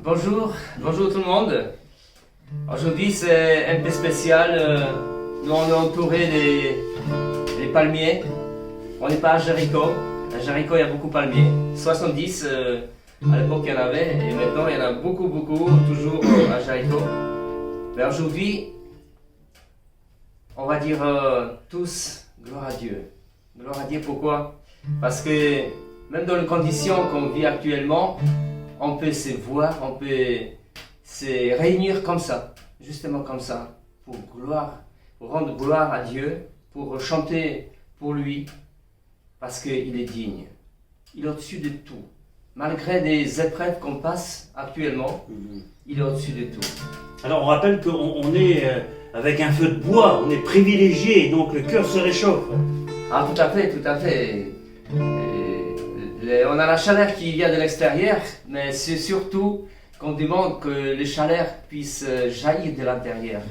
Bonjour tout le monde. Aujourd'hui c'est un peu spécial. Nous on est entouré des palmiers. On n'est pas à Jéricho. À Jéricho il y a beaucoup de palmiers. 70 à l'époque il y en avait et maintenant il y en a beaucoup toujours à Jéricho. Mais aujourd'hui on va dire tous gloire à Dieu. Gloire à Dieu pourquoi? Parce que même dans les conditions qu'on vit actuellement, on peut se voir, on peut se réunir comme ça, justement comme ça, pour rendre gloire à Dieu, pour chanter pour lui, parce qu'il est digne. Il est au-dessus de tout. Malgré les épreuves qu'on passe actuellement, il est au-dessus de tout. Alors on rappelle qu'on est avec un feu de bois, on est privilégié, donc le cœur se réchauffe. Ah tout à fait. On a la chaleur qui vient de l'extérieur, mais c'est surtout qu'on demande que les chaleurs puissent jaillir de l'intérieur,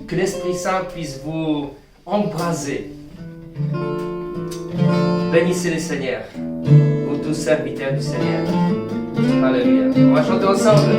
que l'Esprit Saint puisse vous embraser. Bénissez le Seigneur, vous tous serviteurs du Seigneur. Alléluia. On va chanter ensemble.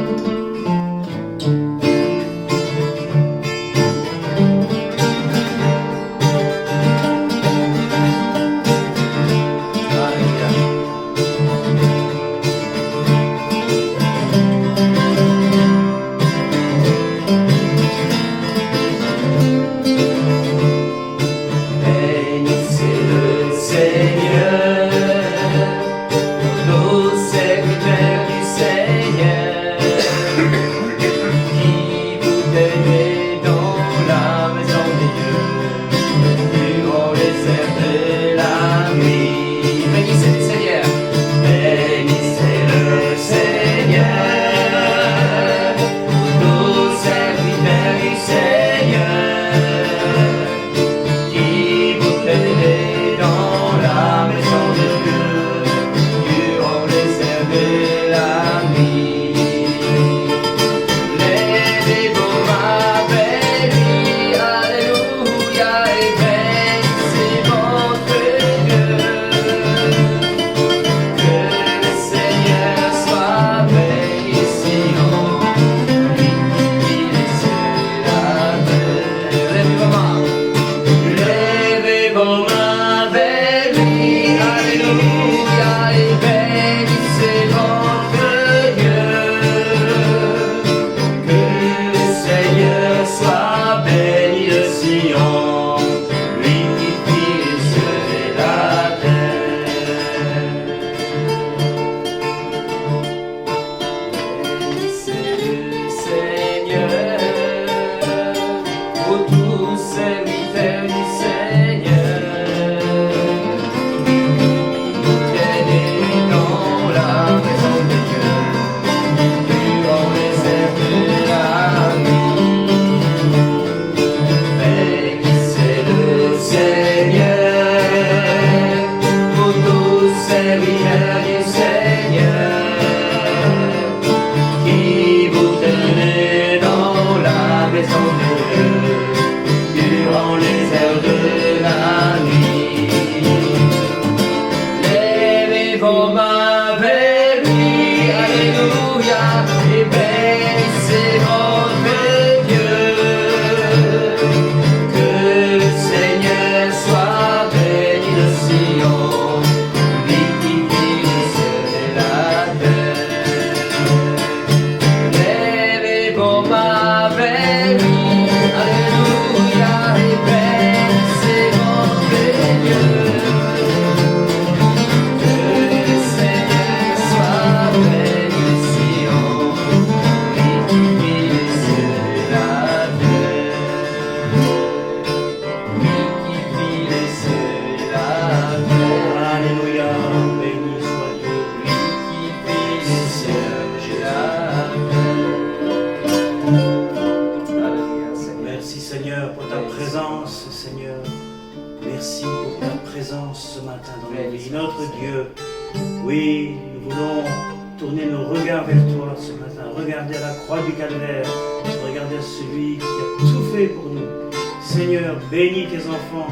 Bénis tes enfants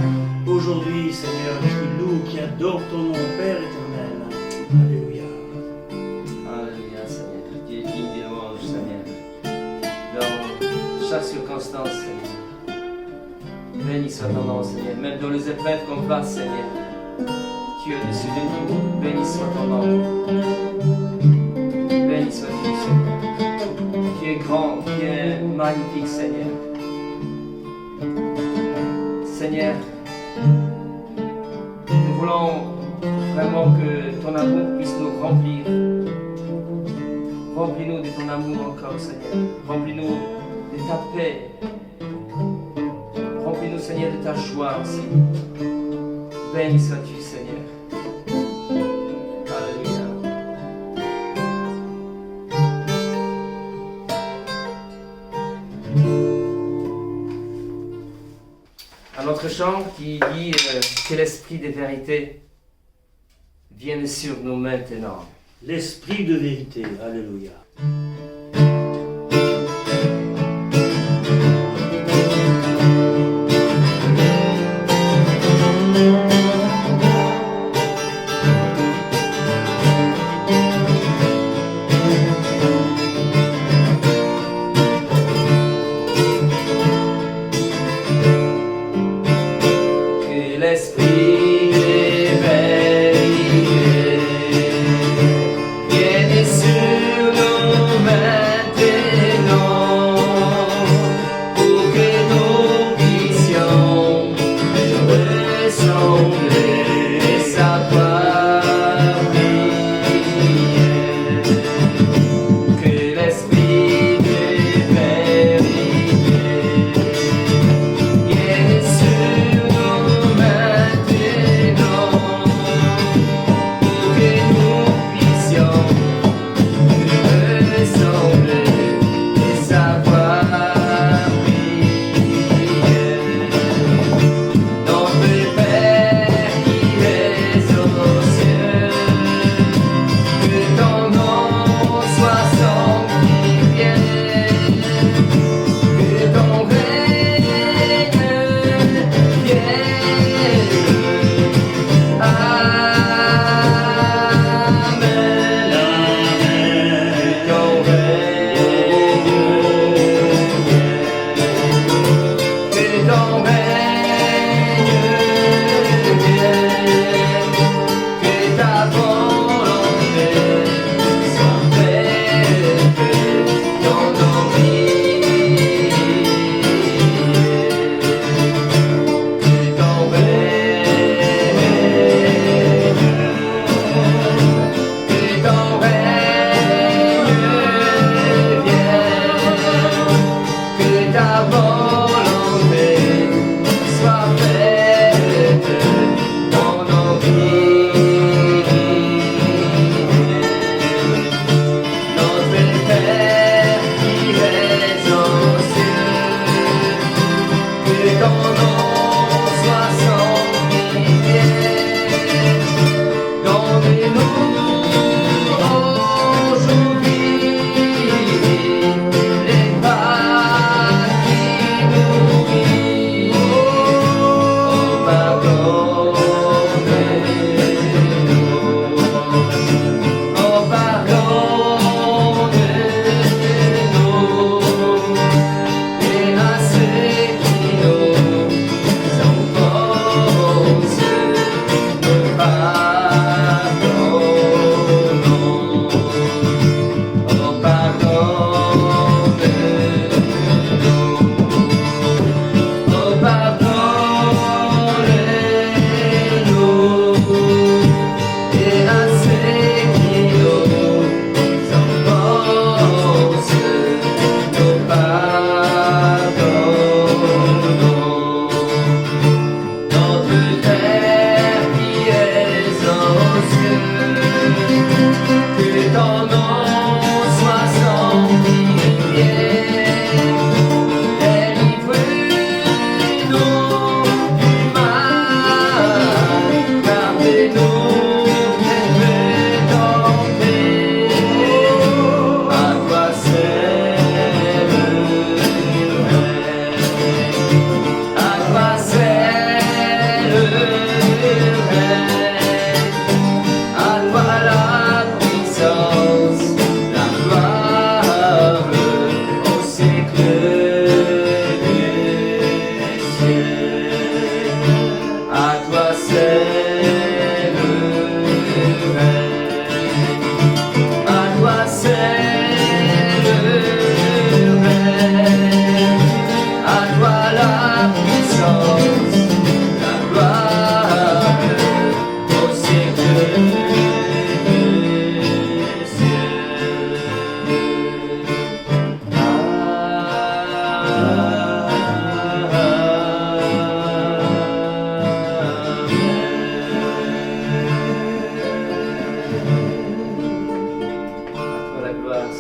aujourd'hui, Seigneur, qui louent, qui adorent ton nom, Père éternel. Alléluia. Alléluia, Seigneur. Dieu est digne de louange, Seigneur. chaque circonstance, Seigneur. Béni soit ton nom, Seigneur. Même dans les épreuves qu'on passe, Seigneur. Tu es au-dessus de nous. Béni soit ton nom. Béni sois-tu, Seigneur. Tu es grand, tu es magnifique, Seigneur. Seigneur, nous voulons vraiment que ton amour puisse nous remplir. Remplis-nous de ton amour encore, Seigneur. Remplis-nous de ta paix. Remplis-nous, Seigneur, de ta joie aussi. Béni sois-tu, Seigneur. Alléluia. Un autre chant qui dit que l'esprit de vérité vienne sur nous maintenant. L'esprit de vérité. Alléluia. Que l'esprit de vérité vienne sur nous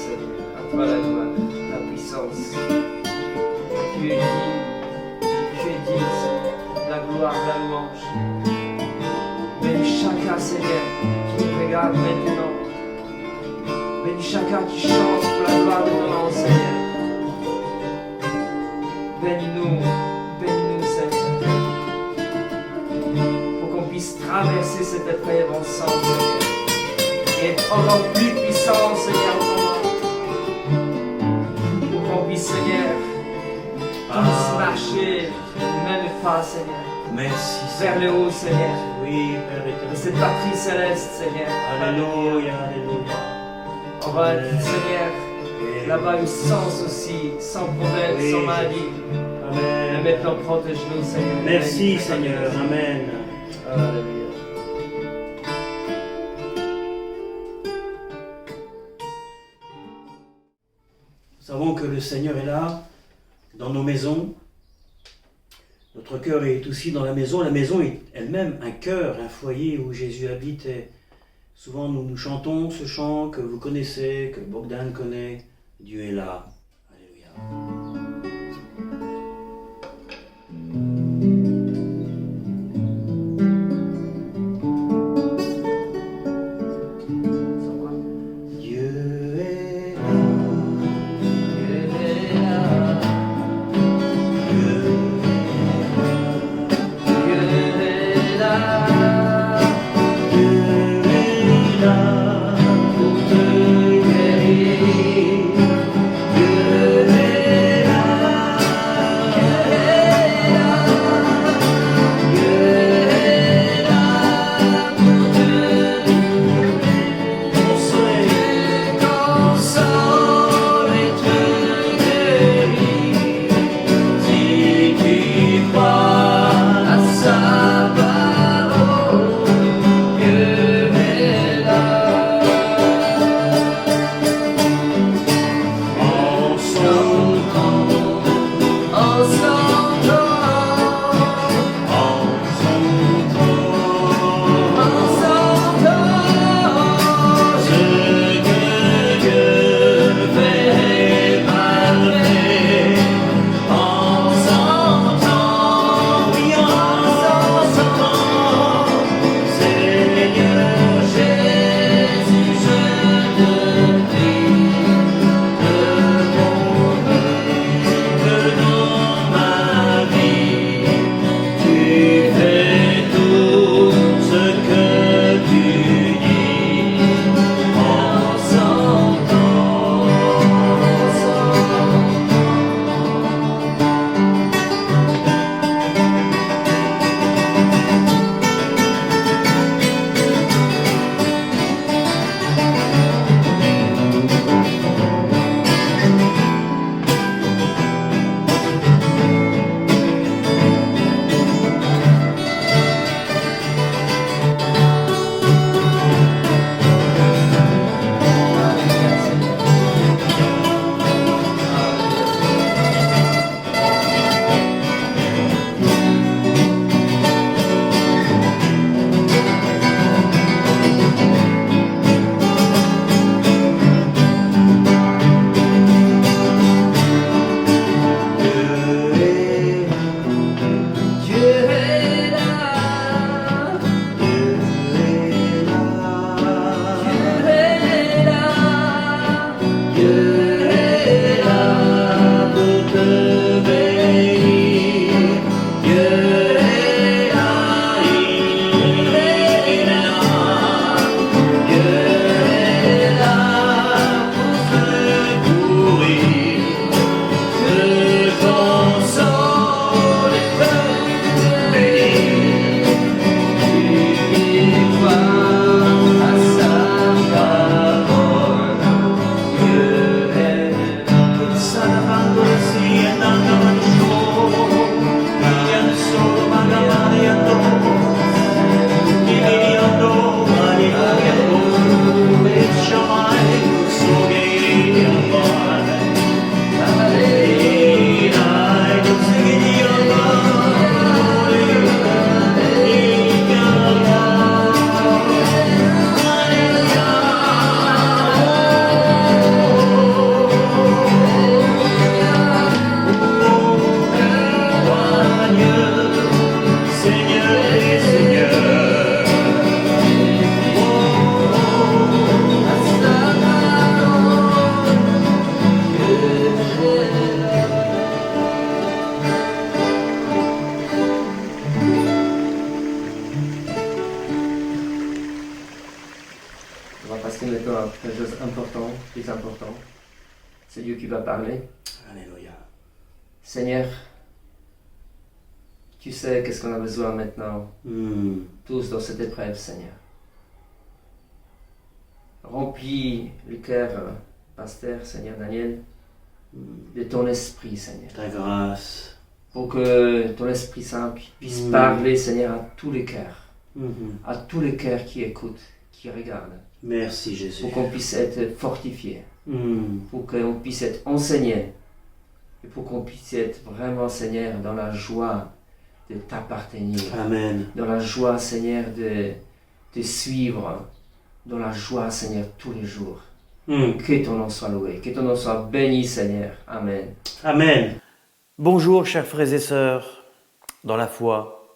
Seigneur. À toi la gloire, la puissance. Tu es digne, Seigneur. La gloire, la louange. Bénis chacun, Seigneur, qui nous regarde maintenant. Bénis chacun qui chante pour la gloire de ton nom, Seigneur. Bénis-nous, Seigneur. Pour qu'on puisse traverser cette épreuve ensemble, Seigneur. Et être encore plus puissant, Seigneur, en ton nom. Pour qu'on puisse, Seigneur, tous marcher du même pas, Seigneur. Merci, Vers le haut, Seigneur. Oui, Père De éternel. cette patrie céleste, Seigneur. Alléluia, alléluia. On va, Seigneur, là-bas une sens aussi, sans problème, Oui. sans maladie. Et Amen. maintenant, protège-nous, Seigneur. Merci, Bénis, Seigneur. Amen. Alléluia. Nous savons que le Seigneur est là, dans nos maisons. Notre cœur est aussi dans la maison. La maison est elle-même un cœur, un foyer où Jésus habite. Et souvent, nous chantons ce chant que vous connaissez, que Bogdan connaît. Dieu est là. Alléluia. Dieu est là. À sa parole, Dieu plus important. C'est Dieu qui va parler. Alléluia. Seigneur, tu sais qu'est-ce qu'on a besoin maintenant, tous dans cette épreuve, Seigneur. Remplis le cœur, pasteur, Seigneur Daniel, de ton esprit, Seigneur. Ta grâce. Pour que ton Esprit Saint puisse parler, Seigneur, à tous les cœurs. À tous les cœurs qui écoutent, qui regardent. Merci Jésus. Pour qu'on puisse être fortifiés. Pour qu'on puisse être enseignés. Et pour qu'on puisse être vraiment, Seigneur, dans la joie de t'appartenir. Amen. Dans la joie, Seigneur, de te suivre. Dans la joie, Seigneur, tous les jours. Que ton nom soit loué. Que ton nom soit béni, Seigneur. Amen. Amen. Bonjour, chers frères et sœurs, dans la foi.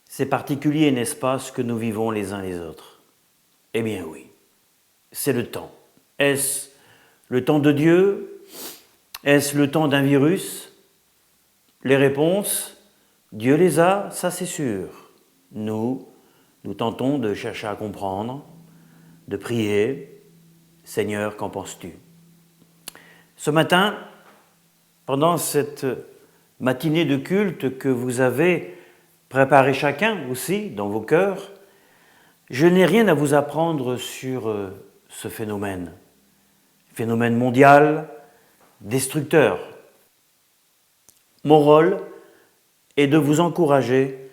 C'est particulier, n'est-ce pas, ce que nous vivons les uns les autres? Eh bien oui, c'est le temps. Est-ce le temps de Dieu? Est-ce le temps d'un virus? Les réponses, Dieu les a, ça c'est sûr. Nous tentons de chercher à comprendre, de prier. Seigneur, qu'en penses-tu? Ce matin, pendant cette matinée de culte que vous avez préparée chacun aussi dans vos cœurs, je n'ai rien à vous apprendre sur ce phénomène mondial, destructeur. Mon rôle est de vous encourager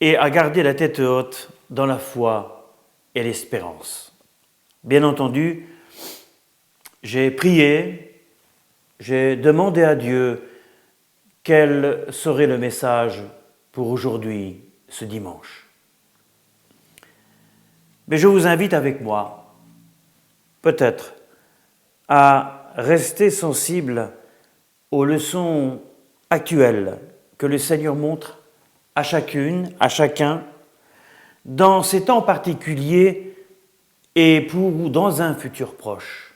et à garder la tête haute dans la foi et l'espérance. Bien entendu, j'ai prié, j'ai demandé à Dieu quel serait le message pour aujourd'hui, ce dimanche. Mais je vous invite avec moi, peut-être, à rester sensible aux leçons actuelles que le Seigneur montre à chacune, à chacun, dans ces temps particuliers et dans un futur proche.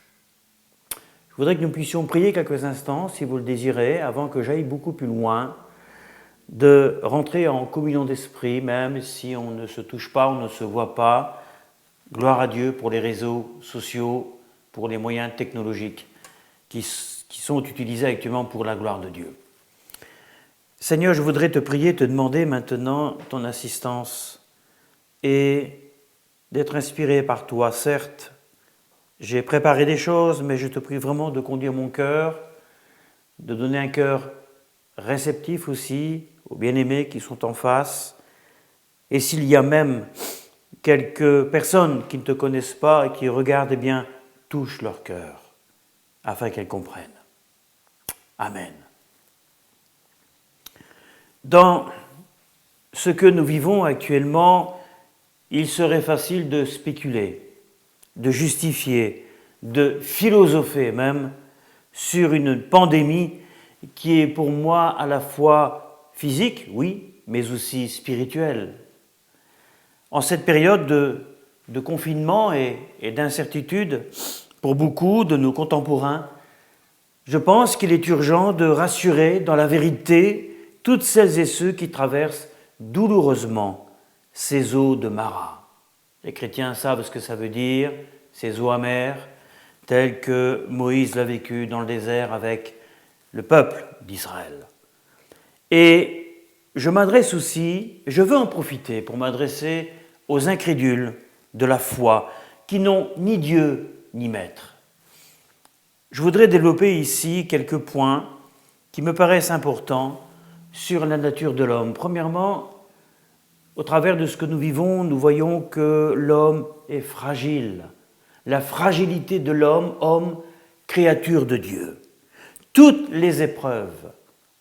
Je voudrais que nous puissions prier quelques instants, si vous le désirez, avant que j'aille beaucoup plus loin, de rentrer en communion d'esprit, même si on ne se touche pas, on ne se voit pas. Gloire à Dieu pour les réseaux sociaux, pour les moyens technologiques qui sont utilisés actuellement pour la gloire de Dieu. Seigneur, je voudrais te prier, te demander maintenant ton assistance et d'être inspiré par toi. Certes, j'ai préparé des choses, mais je te prie vraiment de conduire mon cœur, de donner un cœur réceptif aussi aux bien-aimés qui sont en face. Et s'il y a même quelques personnes qui ne te connaissent pas et qui regardent, eh bien, touche leur cœur afin qu'elles comprennent. Amen. Dans ce que nous vivons actuellement, il serait facile de spéculer, de justifier, de philosopher même sur une pandémie qui est pour moi à la fois physique, oui, mais aussi spirituelle. En cette période de confinement et d'incertitude, pour beaucoup de nos contemporains, je pense qu'il est urgent de rassurer dans la vérité toutes celles et ceux qui traversent douloureusement ces eaux de Mara. Les chrétiens savent ce que ça veut dire, ces eaux amères, telles que Moïse l'a vécu dans le désert avec le peuple d'Israël. Et je veux en profiter pour m'adresser aux incrédules de la foi, qui n'ont ni Dieu ni maître. Je voudrais développer ici quelques points qui me paraissent importants sur la nature de l'homme. Premièrement, au travers de ce que nous vivons, nous voyons que l'homme est fragile. La fragilité de l'homme, homme, créature de Dieu. Toutes les épreuves,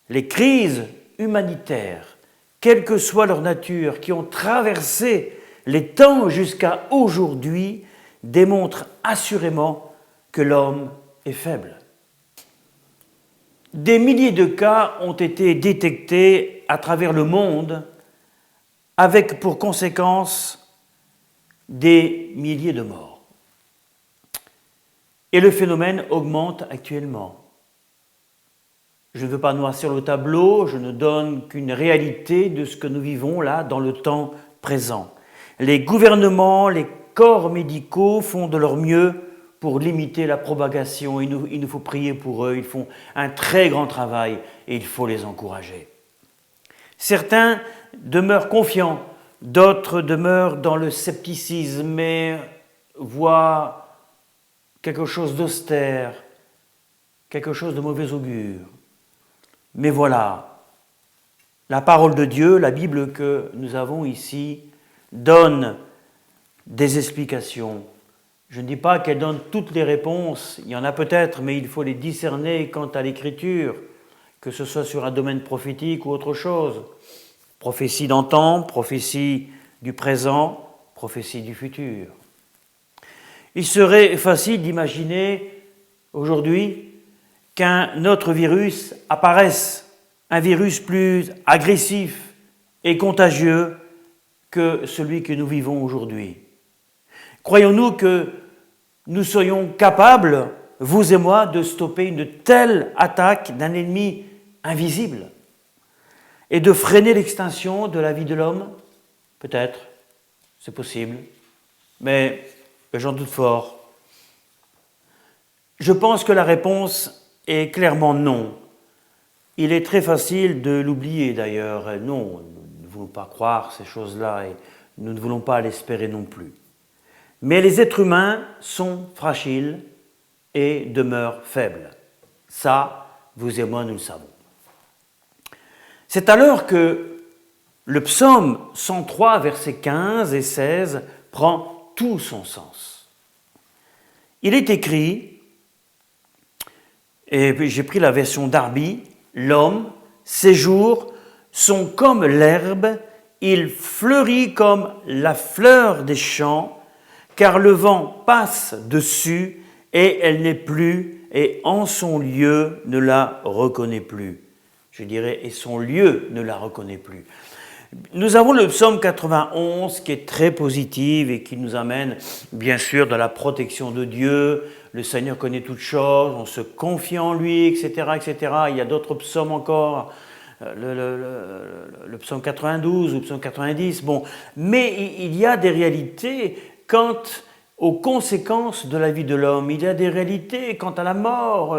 les crises humanitaires, quelle que soit leur nature, qui ont traversé les temps jusqu'à aujourd'hui, démontrent assurément que l'homme est faible. Des milliers de cas ont été détectés à travers le monde, avec pour conséquence des milliers de morts. Et le phénomène augmente actuellement. Je ne veux pas noircir le tableau, je ne donne qu'une réalité de ce que nous vivons là, dans le temps présent. Les gouvernements, les corps médicaux font de leur mieux pour limiter la propagation. Il nous faut prier pour eux. Ils font un très grand travail et il faut les encourager. Certains demeurent confiants, d'autres demeurent dans le scepticisme et voient quelque chose d'austère, quelque chose de mauvais augure. Mais voilà, la parole de Dieu, la Bible que nous avons ici, donne des explications. Je ne dis pas qu'elle donne toutes les réponses, il y en a peut-être, mais il faut les discerner quant à l'écriture, que ce soit sur un domaine prophétique ou autre chose. Prophétie d'antan, prophétie du présent, prophétie du futur. Il serait facile d'imaginer aujourd'hui qu'un autre virus apparaisse, un virus plus agressif et contagieux que celui que nous vivons aujourd'hui. Croyons-nous que nous soyons capables, vous et moi, de stopper une telle attaque d'un ennemi invisible et de freiner l'extinction de la vie de l'homme? Peut-être, c'est possible, mais j'en doute fort. Je pense que la réponse est clairement non. Il est très facile de l'oublier d'ailleurs. Non, nous ne voulons pas croire ces choses-là et nous ne voulons pas l'espérer non plus. Mais les êtres humains sont fragiles et demeurent faibles. Ça, vous et moi, nous le savons. C'est alors que le psaume 103, versets 15 et 16, prend tout son sens. Il est écrit, et puis j'ai pris la version Darby, « L'homme, ses jours sont comme l'herbe, il fleurit comme la fleur des champs, car le vent passe dessus et elle n'est plus, et en son lieu ne la reconnaît plus. » Je dirais, et son lieu ne la reconnaît plus. Nous avons le psaume 91 qui est très positif et qui nous amène bien sûr dans la protection de Dieu. Le Seigneur connaît toutes choses, on se confie en lui, etc., etc. Il y a d'autres psaumes encore, le psaume 92 ou le psaume 90. Bon, mais il y a des réalités quant aux conséquences de la vie de l'homme. Il y a des réalités quant à la mort.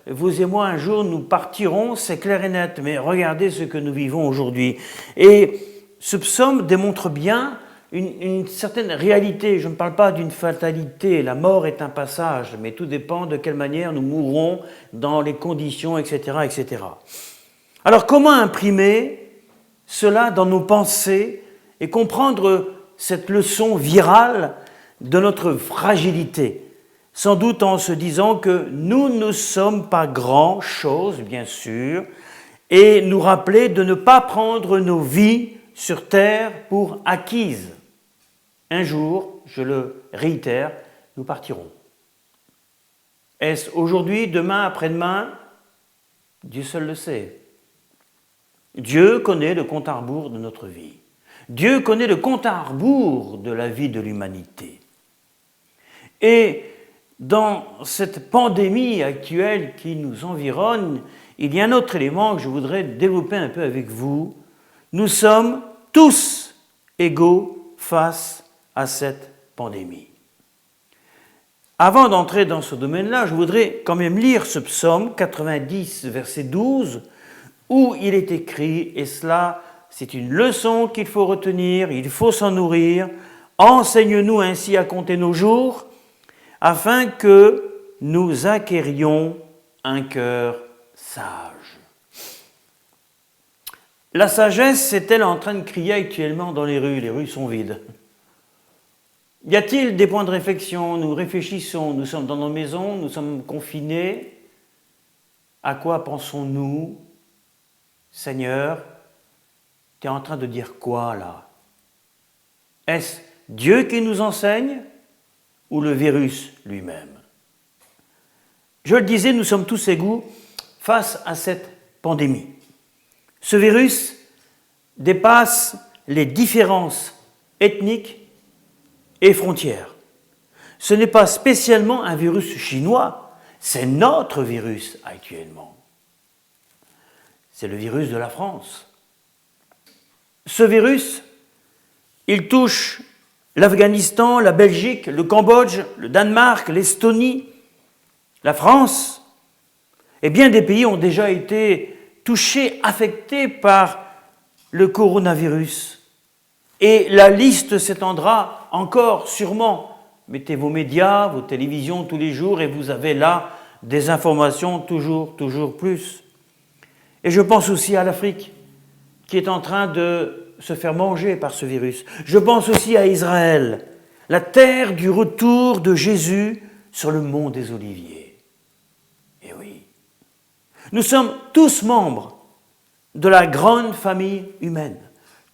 Vous et moi, un jour, nous partirons, c'est clair et net. Mais regardez ce que nous vivons aujourd'hui. Et ce psaume démontre bien une certaine réalité. Je ne parle pas d'une fatalité. La mort est un passage, mais tout dépend de quelle manière nous mourrons, dans les conditions, etc., etc. Alors, comment imprimer cela dans nos pensées et comprendre cette leçon virale de notre fragilité, sans doute en se disant que nous ne sommes pas grand-chose, bien sûr, et nous rappeler de ne pas prendre nos vies sur terre pour acquises. Un jour, je le réitère, nous partirons. Est-ce aujourd'hui, demain, après-demain? Dieu seul le sait. Dieu connaît le compte à rebours de notre vie. Dieu connaît le compte à rebours de la vie de l'humanité. Et dans cette pandémie actuelle qui nous environne, il y a un autre élément que je voudrais développer un peu avec vous. Nous sommes tous égaux face à cette pandémie. Avant d'entrer dans ce domaine-là, je voudrais quand même lire ce psaume 90, verset 12, où il est écrit, et cela, c'est une leçon qu'il faut retenir, il faut s'en nourrir. « Enseigne-nous ainsi à compter nos jours, afin que nous acquérions un cœur sage. » La sagesse est-elle en train de crier actuellement dans les rues? Les rues sont vides. Y a-t-il des points de réflexion? Nous réfléchissons, nous sommes dans nos maisons, nous sommes confinés. À quoi pensons-nous? Seigneur, tu es en train de dire quoi là? Est-ce Dieu qui nous enseigne ou le virus lui-même? Je le disais, nous sommes tous égaux face à cette pandémie. Ce virus dépasse les différences ethniques et frontières. Ce n'est pas spécialement un virus chinois, c'est notre virus actuellement. C'est le virus de la France. Ce virus, il touche l'Afghanistan, la Belgique, le Cambodge, le Danemark, l'Estonie, la France, et bien des pays ont déjà été touchés, affectés par le coronavirus. Et la liste s'étendra encore sûrement. Mettez vos médias, vos télévisions tous les jours et vous avez là des informations toujours plus. Et je pense aussi à l'Afrique qui est en train de se faire manger par ce virus. Je pense aussi à Israël, la terre du retour de Jésus sur le mont des Oliviers. Et oui, nous sommes tous membres de la grande famille humaine,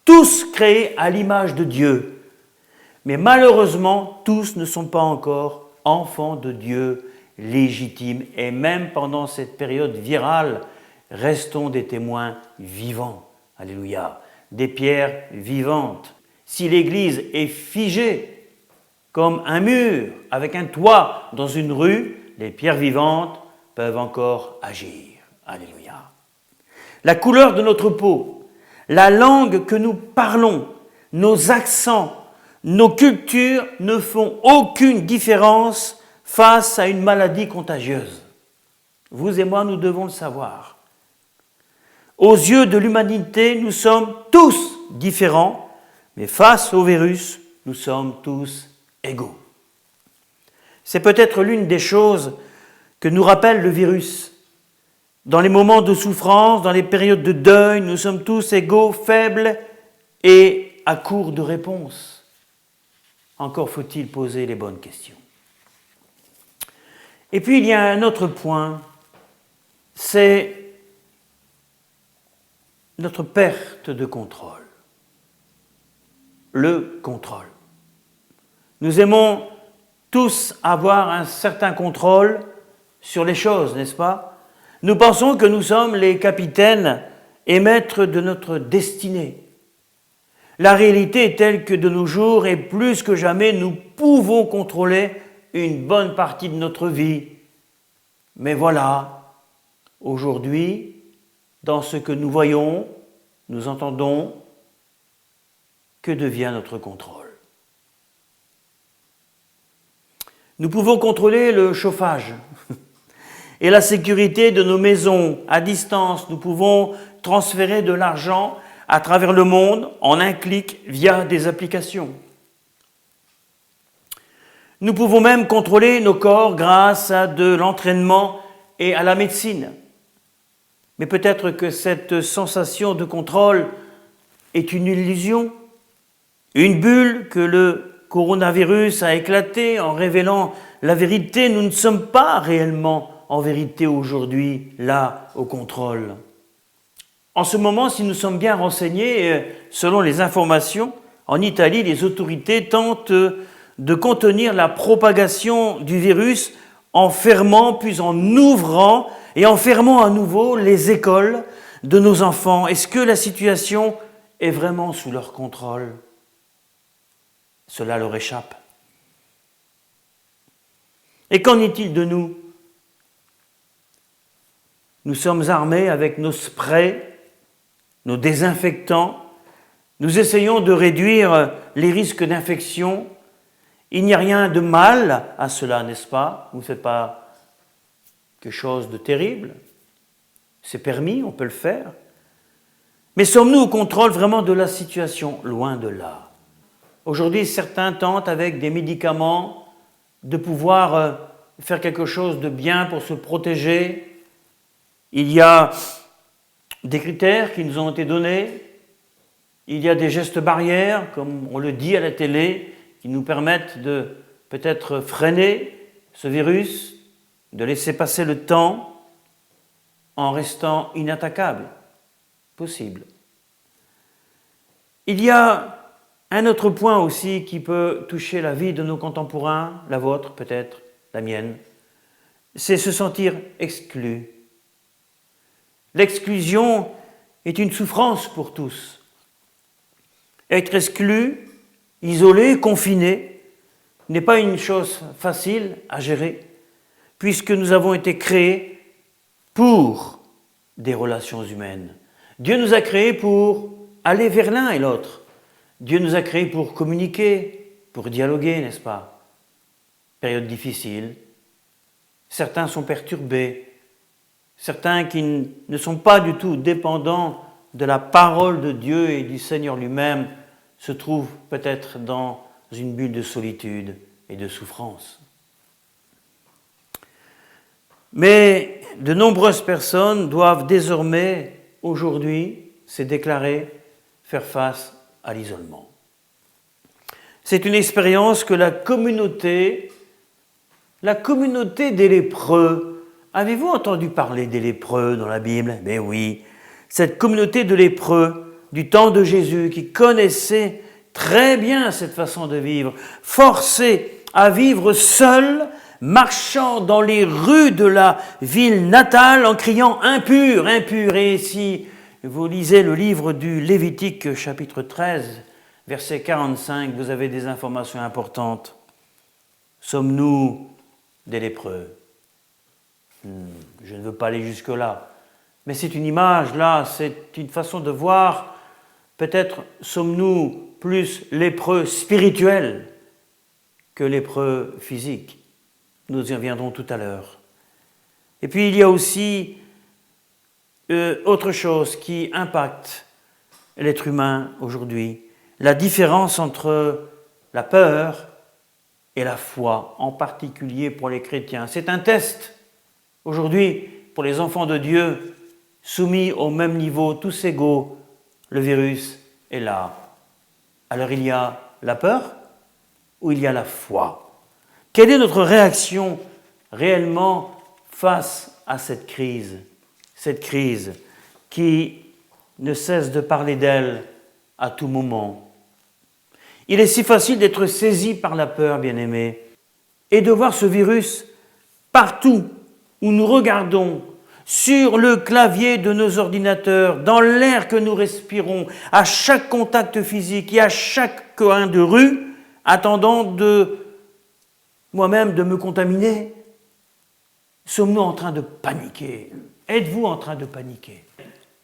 tous créés à l'image de Dieu. Mais malheureusement, tous ne sont pas encore enfants de Dieu légitimes. Et même pendant cette période virale, restons des témoins vivants. Alléluia. Des pierres vivantes. Si l'Église est figée comme un mur avec un toit dans une rue, les pierres vivantes peuvent encore agir. Alléluia. La couleur de notre peau, la langue que nous parlons, nos accents, nos cultures ne font aucune différence face à une maladie contagieuse. Vous et moi, nous devons le savoir. Aux yeux de l'humanité, nous sommes tous différents, mais face au virus, nous sommes tous égaux. C'est peut-être l'une des choses que nous rappelle le virus. Dans les moments de souffrance, dans les périodes de deuil, nous sommes tous égaux, faibles et à court de réponses. Encore faut-il poser les bonnes questions. Et puis il y a un autre point, c'est notre perte de contrôle. Le contrôle. Nous aimons tous avoir un certain contrôle sur les choses, n'est-ce pas? Nous pensons que nous sommes les capitaines et maîtres de notre destinée. La réalité est telle que de nos jours, et plus que jamais, nous pouvons contrôler une bonne partie de notre vie. Mais voilà, aujourd'hui, dans ce que nous voyons, nous entendons, que devient notre contrôle? Nous pouvons contrôler le chauffage et la sécurité de nos maisons à distance. Nous pouvons transférer de l'argent à travers le monde en un clic via des applications. Nous pouvons même contrôler nos corps grâce à de l'entraînement et à la médecine. Mais peut-être que cette sensation de contrôle est une illusion, une bulle que le coronavirus a éclaté en révélant la vérité. Nous ne sommes pas réellement en vérité aujourd'hui là au contrôle. En ce moment, si nous sommes bien renseignés, selon les informations, en Italie, les autorités tentent de contenir la propagation du virus en fermant puis en ouvrant et en fermant à nouveau les écoles de nos enfants. Est-ce que la situation est vraiment sous leur contrôle? Cela leur échappe. Et qu'en est-il de nous? Nous sommes armés avec nos sprays, nos désinfectants. Nous essayons de réduire les risques d'infection. Il n'y a rien de mal à cela, n'est-ce pas? Vous ne faites pas quelque chose de terrible. C'est permis, on peut le faire. Mais sommes-nous au contrôle vraiment de la situation? Loin de là. Aujourd'hui, certains tentent avec des médicaments de pouvoir faire quelque chose de bien pour se protéger. Il y a des critères qui nous ont été donnés. Il y a des gestes barrières, comme on le dit à la télé, qui nous permettent de peut-être freiner ce virus, de laisser passer le temps en restant inattaquable. Possible. Il y a un autre point aussi qui peut toucher la vie de nos contemporains, la vôtre peut-être, la mienne, c'est se sentir exclu. L'exclusion est une souffrance pour tous. Être exclu, isolé, confiné, n'est pas une chose facile à gérer, puisque nous avons été créés pour des relations humaines. Dieu nous a créés pour aller vers l'un et l'autre. Dieu nous a créés pour communiquer, pour dialoguer, n'est-ce pas? Période difficile. Certains sont perturbés. Certains qui ne sont pas du tout dépendants de la parole de Dieu et du Seigneur lui-même se trouvent peut-être dans une bulle de solitude et de souffrance. Mais de nombreuses personnes doivent désormais, aujourd'hui, c'est déclaré, faire face à l'isolement. C'est une expérience que la communauté des lépreux, avez-vous entendu parler des lépreux dans la Bible? Mais oui, cette communauté de lépreux du temps de Jésus qui connaissait très bien cette façon de vivre, forcés à vivre seuls, marchant dans les rues de la ville natale en criant « impur, impur ». Et si vous lisez le livre du Lévitique chapitre 13, verset 45, vous avez des informations importantes. Sommes-nous des lépreux? Je ne veux pas aller jusque-là, mais c'est une image là, c'est une façon de voir. Peut-être sommes-nous plus lépreux spirituels que lépreux physiques. Nous y reviendrons tout à l'heure. Et puis il y a aussi autre chose qui impacte l'être humain aujourd'hui, la différence entre la peur et la foi, en particulier pour les chrétiens. C'est un test aujourd'hui pour les enfants de Dieu, soumis au même niveau, tous égaux. Le virus est là. Alors il y a la peur ou il y a la foi? Quelle est notre réaction réellement face à cette crise qui ne cesse de parler d'elle à tout moment? Il est si facile d'être saisi par la peur, bien-aimés, et de voir ce virus partout où nous regardons, sur le clavier de nos ordinateurs, dans l'air que nous respirons, à chaque contact physique et à chaque coin de rue, attendant moi-même de me contaminer. Sommes-nous en train de paniquer? Êtes-vous en train de paniquer?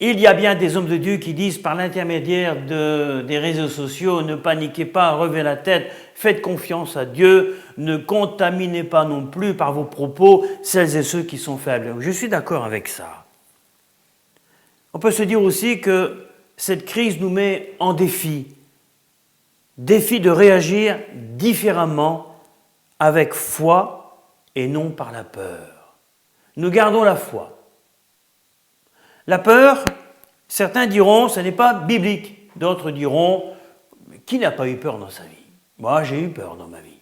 Il y a bien des hommes de Dieu qui disent par l'intermédiaire des réseaux sociaux, ne paniquez pas, relevez la tête, faites confiance à Dieu, ne contaminez pas non plus par vos propos celles et ceux qui sont faibles. Je suis d'accord avec ça. On peut se dire aussi que cette crise nous met en défi de réagir différemment avec foi et non par la peur. Nous gardons la foi. La peur, certains diront, ce n'est pas biblique. D'autres diront, qui n'a pas eu peur dans sa vie? Moi, j'ai eu peur dans ma vie.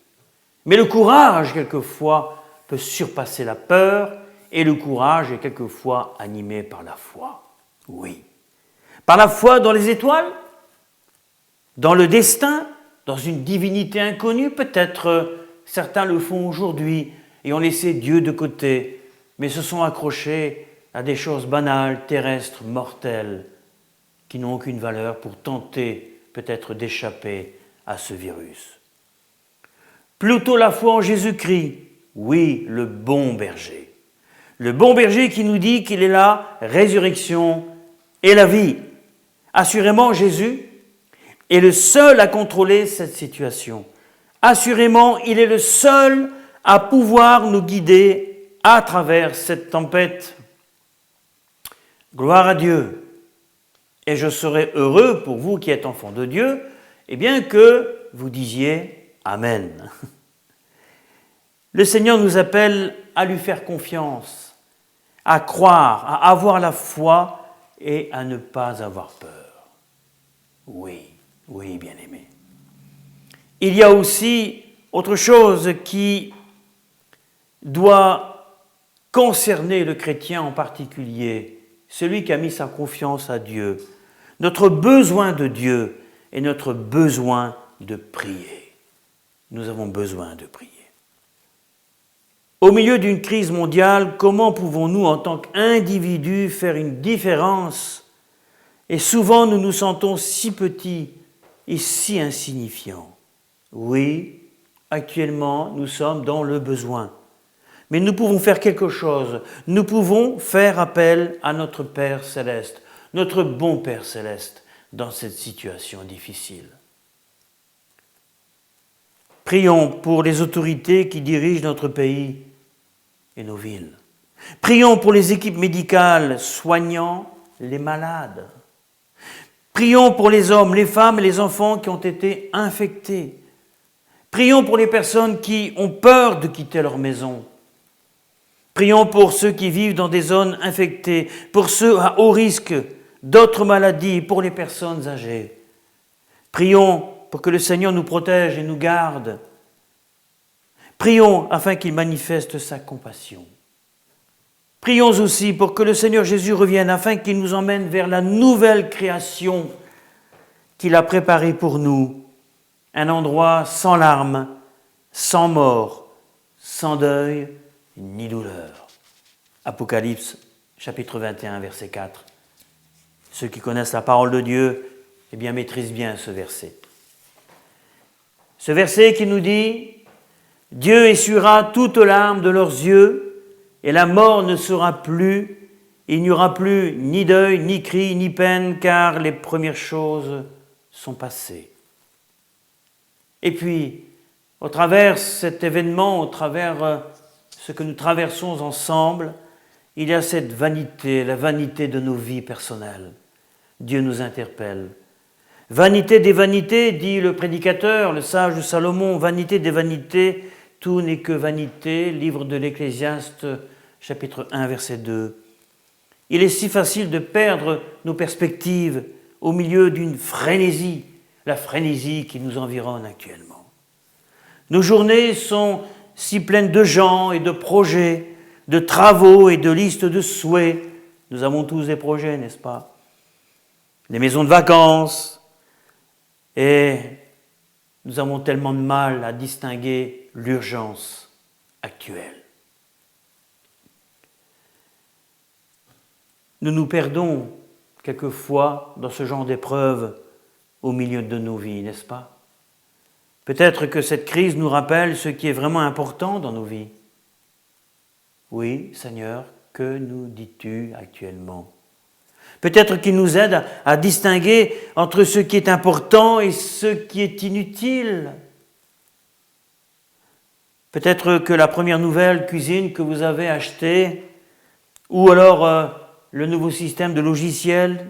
Mais le courage, quelquefois, peut surpasser la peur, et le courage est quelquefois animé par la foi. Oui. Par la foi dans les étoiles, dans le destin, dans une divinité inconnue, peut-être certains le font aujourd'hui et ont laissé Dieu de côté, mais se sont accrochés à des choses banales, terrestres, mortelles, qui n'ont aucune valeur pour tenter peut-être d'échapper à ce virus. Plutôt la foi en Jésus-Christ, oui, le bon berger. Le bon berger qui nous dit qu'il est la résurrection et la vie. Assurément, Jésus est le seul à contrôler cette situation. Assurément, il est le seul à pouvoir nous guider à travers cette tempête. Gloire à Dieu. Et je serai heureux pour vous qui êtes enfants de Dieu, eh bien que vous disiez Amen. Le Seigneur nous appelle à lui faire confiance, à croire, à avoir la foi et à ne pas avoir peur. Oui, oui, bien-aimés. Il y a aussi autre chose qui doit concerner le chrétien en particulier, celui qui a mis sa confiance à Dieu, notre besoin de Dieu et notre besoin de prier. Nous avons besoin de prier. Au milieu d'une crise mondiale, comment pouvons-nous en tant qu'individus faire une différence? Et souvent nous nous sentons si petits et si insignifiants. Oui, actuellement nous sommes dans le besoin. Mais nous pouvons faire quelque chose. Nous pouvons faire appel à notre Père Céleste, notre bon Père Céleste, dans cette situation difficile. Prions pour les autorités qui dirigent notre pays et nos villes. Prions pour les équipes médicales soignant les malades. Prions pour les hommes, les femmes et les enfants qui ont été infectés. Prions pour les personnes qui ont peur de quitter leur maison. Prions pour ceux qui vivent dans des zones infectées, pour ceux à haut risque d'autres maladies, pour les personnes âgées. Prions pour que le Seigneur nous protège et nous garde. Prions afin qu'il manifeste sa compassion. Prions aussi pour que le Seigneur Jésus revienne, afin qu'il nous emmène vers la nouvelle création qu'il a préparée pour nous. Un endroit sans larmes, sans mort, sans deuil, ni douleur. Apocalypse, chapitre 21, verset 4. Ceux qui connaissent la parole de Dieu, eh bien, maîtrisent bien ce verset. Ce verset qui nous dit « Dieu essuiera toutes larmes de leurs yeux, et la mort ne sera plus, il n'y aura plus ni deuil, ni cri, ni peine, car les premières choses sont passées. » Et puis, au travers cet événement, au travers ce que nous traversons ensemble, il y a cette vanité, la vanité de nos vies personnelles. Dieu nous interpelle. Vanité des vanités, dit le prédicateur, le sage de Salomon, vanité des vanités, tout n'est que vanité, livre de l'Ecclésiaste, chapitre 1, verset 2. Il est si facile de perdre nos perspectives au milieu d'une frénésie, la frénésie qui nous environne actuellement. Nos journées sont si pleines de gens et de projets, de travaux et de listes de souhaits. Nous avons tous des projets, n'est-ce pas? Des maisons de vacances, et nous avons tellement de mal à distinguer l'urgence actuelle. Nous nous perdons quelquefois dans ce genre d'épreuves au milieu de nos vies, n'est-ce pas? Peut-être que cette crise nous rappelle ce qui est vraiment important dans nos vies. Oui, Seigneur, que nous dis-tu actuellement? Peut-être qu'il nous aide à distinguer entre ce qui est important et ce qui est inutile. Peut-être que la première nouvelle cuisine que vous avez achetée, ou alors le nouveau système de logiciels,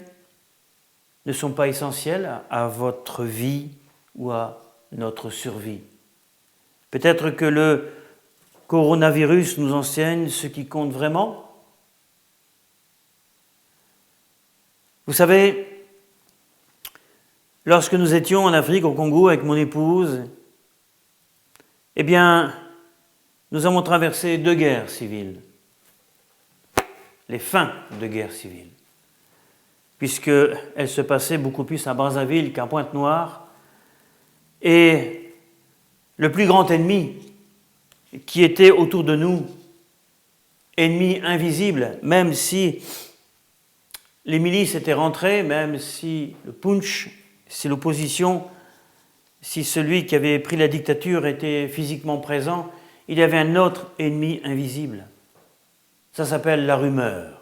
ne sont pas essentiels à votre vie ou à notre survie. Peut-être que le coronavirus nous enseigne ce qui compte vraiment. Vous savez, lorsque nous étions en Afrique, au Congo, avec mon épouse, eh bien, nous avons traversé 2 guerres civiles, les fins de guerre civile, puisqu'elles se passaient beaucoup plus à Brazzaville qu'à Pointe-Noire, et le plus grand ennemi qui était autour de nous, ennemi invisible, même si les milices étaient rentrées, même si le punch, si l'opposition, si celui qui avait pris la dictature était physiquement présent, il y avait un autre ennemi invisible. Ça s'appelle la rumeur.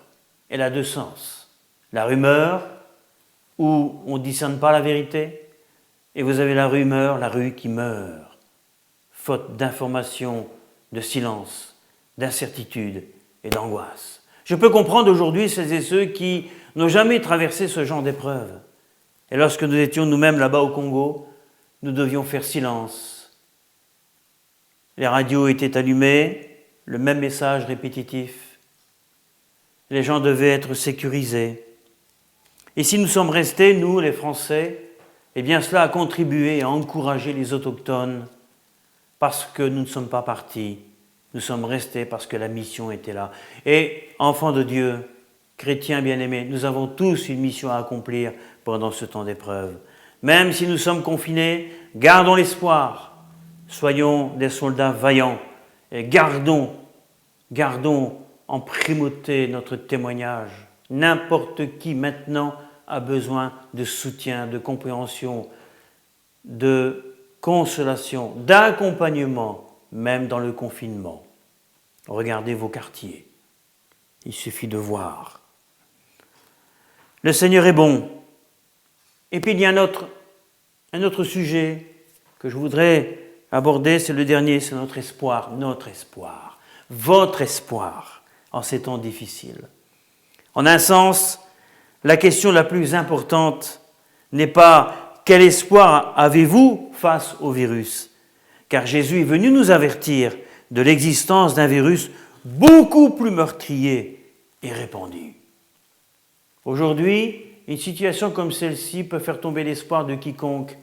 Elle a 2 sens. La rumeur, où on ne discerne pas la vérité, et vous avez la rumeur, la rue qui meurt, faute d'information, de silence, d'incertitude et d'angoisse. Je peux comprendre aujourd'hui celles et ceux qui n'ont jamais traversé ce genre d'épreuve. Et lorsque nous étions nous-mêmes là-bas au Congo, nous devions faire silence. Les radios étaient allumées, le même message répétitif. Les gens devaient être sécurisés. Et si nous sommes restés, nous, les Français, eh bien cela a contribué à encourager les autochtones parce que nous ne sommes pas partis. Nous sommes restés parce que la mission était là. Et, enfants de Dieu, chrétiens bien-aimés, nous avons tous une mission à accomplir pendant ce temps d'épreuve. Même si nous sommes confinés, gardons l'espoir. Soyons des soldats vaillants et gardons en primauté notre témoignage. N'importe qui maintenant a besoin de soutien, de compréhension, de consolation, d'accompagnement, même dans le confinement. Regardez vos quartiers. Il suffit de voir. Le Seigneur est bon. Et puis il y a un autre sujet que je voudrais aborder, c'est le dernier, c'est notre espoir, votre espoir en ces temps difficiles. En un sens, la question la plus importante n'est pas quel espoir avez-vous face au virus, car Jésus est venu nous avertir de l'existence d'un virus beaucoup plus meurtrier et répandu. Aujourd'hui, une situation comme celle-ci peut faire tomber l'espoir de quiconque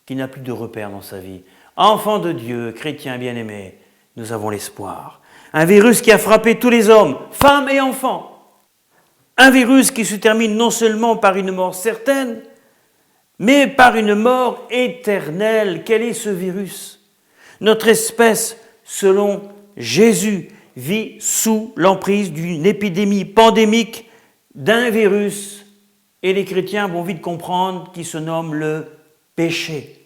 qui n'a plus de repères dans sa vie. Enfants de Dieu, chrétiens bien-aimés, nous avons l'espoir. Un virus qui a frappé tous les hommes, femmes et enfants. Un virus qui se termine non seulement par une mort certaine, mais par une mort éternelle. Quel est ce virus ? Notre espèce, selon Jésus, vit sous l'emprise d'une épidémie pandémique d'un virus, et les chrétiens vont vite comprendre qu'il se nomme le péché.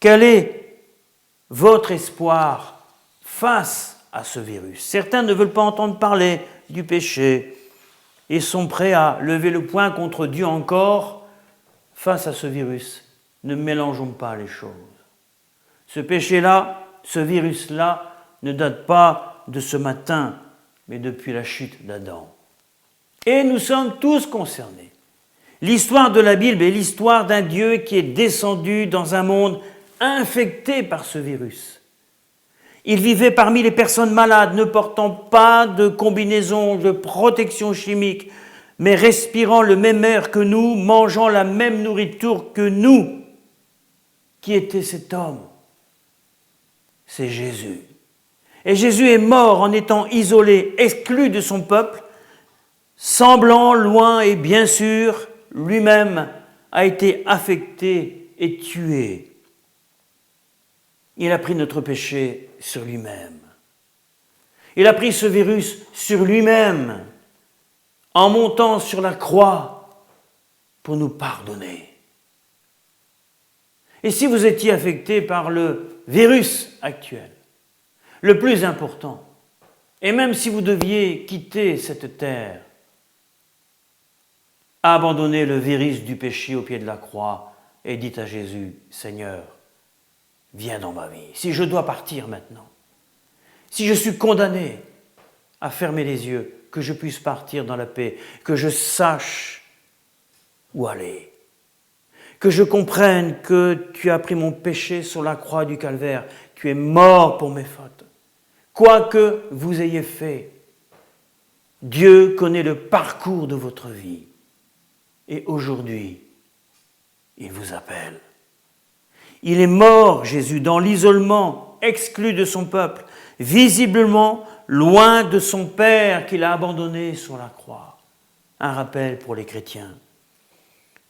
Quel est votre espoir face à ce virus ? Certains ne veulent pas entendre parler du péché et sont prêts à lever le poing contre Dieu encore face à ce virus. Ne mélangeons pas les choses. Ce péché-là, ce virus-là, ne date pas de ce matin, mais depuis la chute d'Adam. Et nous sommes tous concernés. L'histoire de la Bible est l'histoire d'un Dieu qui est descendu dans un monde infecté par ce virus. Il vivait parmi les personnes malades, ne portant pas de combinaison de protection chimique, mais respirant le même air que nous, mangeant la même nourriture que nous. Qui était cet homme ? C'est Jésus. Et Jésus est mort en étant isolé, exclu de son peuple, semblant loin et bien sûr, lui-même a été affecté et tué. Il a pris notre péché sur lui-même. Il a pris ce virus sur lui-même en montant sur la croix pour nous pardonner. Et si vous étiez affecté par le virus actuel, le plus important, et même si vous deviez quitter cette terre, abandonnez le virus du péché au pied de la croix et dites à Jésus, Seigneur, viens dans ma vie. Si je dois partir maintenant, si je suis condamné à fermer les yeux, que je puisse partir dans la paix, que je sache où aller, que je comprenne que tu as pris mon péché sur la croix du calvaire, tu es mort pour mes fautes. Quoi que vous ayez fait, Dieu connaît le parcours de votre vie. Et aujourd'hui, il vous appelle. Il est mort, Jésus, dans l'isolement, exclu de son peuple, visiblement loin de son Père qu'il a abandonné sur la croix. Un rappel pour les chrétiens.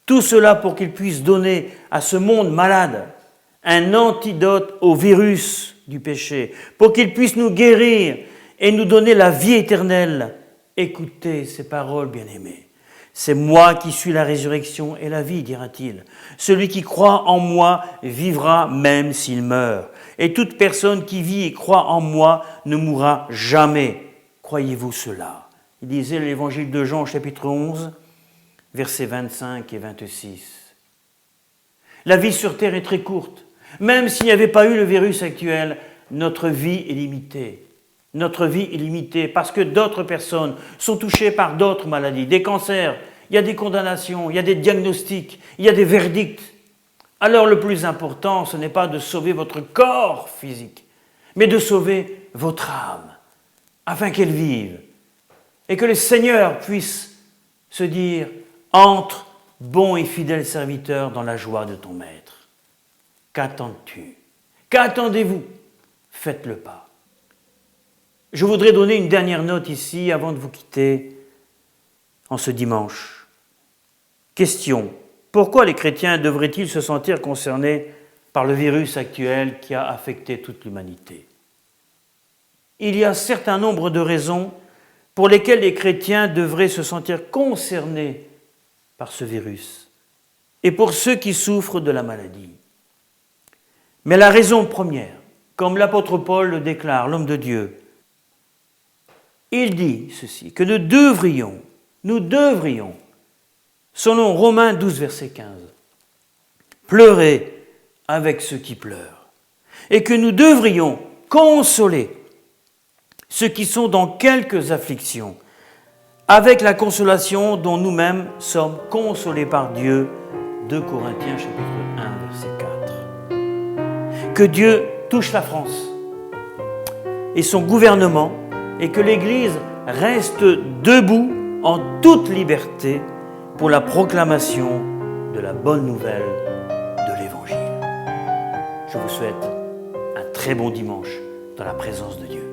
Tout cela pour qu'il puisse donner à ce monde malade un antidote au virus du péché, pour qu'il puisse nous guérir et nous donner la vie éternelle. Écoutez ces paroles, bien-aimés. C'est moi qui suis la résurrection et la vie, dira-t-il. Celui qui croit en moi vivra même s'il meurt. Et toute personne qui vit et croit en moi ne mourra jamais. Croyez-vous cela ? Il disait l'évangile de Jean, chapitre 11, versets 25 et 26. La vie sur terre est très courte. Même s'il n'y avait pas eu le virus actuel, notre vie est limitée. Notre vie est limitée parce que d'autres personnes sont touchées par d'autres maladies, des cancers, il y a des condamnations, il y a des diagnostics, il y a des verdicts. Alors le plus important, ce n'est pas de sauver votre corps physique, mais de sauver votre âme, afin qu'elle vive. Et que le Seigneur puisse se dire « Entre, bon et fidèle serviteur, dans la joie de ton Maître. » Qu'attends-tu ? Qu'attendez-vous ? Faites le pas. Je voudrais donner une dernière note ici avant de vous quitter en ce dimanche. Question. Pourquoi les chrétiens devraient-ils se sentir concernés par le virus actuel qui a affecté toute l'humanité ? Il y a un certain nombre de raisons pour lesquelles les chrétiens devraient se sentir concernés par ce virus et pour ceux qui souffrent de la maladie. Mais la raison première, comme l'apôtre Paul le déclare, l'homme de Dieu, il dit ceci, que nous devrions, selon Romains 12, verset 15, pleurer avec ceux qui pleurent, et que nous devrions consoler ceux qui sont dans quelques afflictions, avec la consolation dont nous-mêmes sommes consolés par Dieu. 2 Corinthiens chapitre 1, verset 4. Que Dieu touche la France et son gouvernement et que l'Église reste debout en toute liberté pour la proclamation de la bonne nouvelle de l'Évangile. Je vous souhaite un très bon dimanche dans la présence de Dieu.